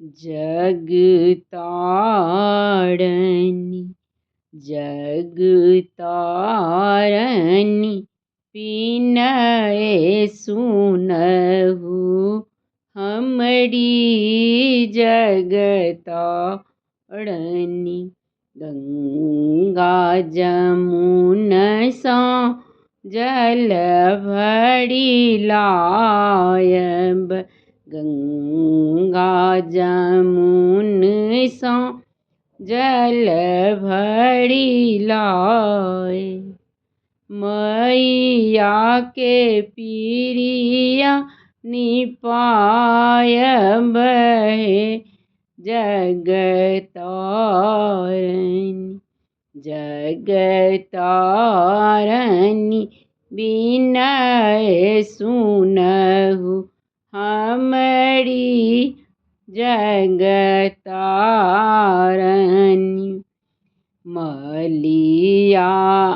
जगतारणी जगतारणी विनय सुनहु हमरी जगतारणी। गंगा जमुन सा जल भरी लायब, गंगा जमुन सा जल भरी लाए। मैया के पीरिया निपायब है जगतारणी। जगतारणी विनय सुनहु हमरी जगतारणी। मलिया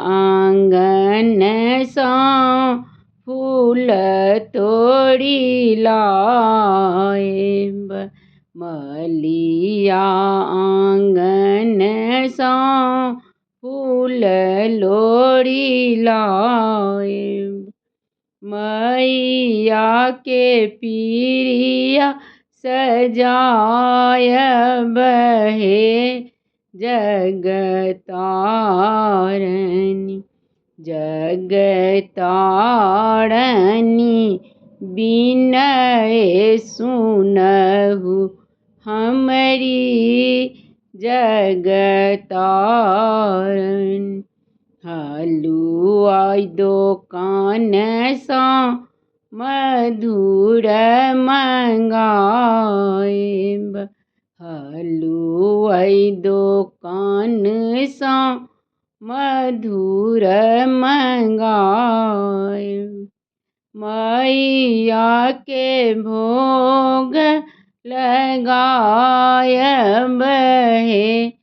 आंगन सा फूल तोड़ी लाएब, मलिया आंगन सा फूल लोड़ी लाएब। मैया के पीरिया सजायब है जगतारणी। जगतारणी विनय सुनहु हमरी जगतारणी। हलुआ दुकान सा मधुर मंगाएब, हलुआ दुकान सा मधुर मंगाएब। मैया के भोग लगायब है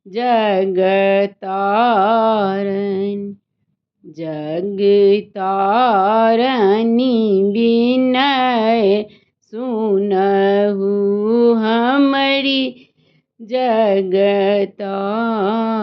जगतारणी। जगतारणी विनय सुनहु हमरी जगतारणी।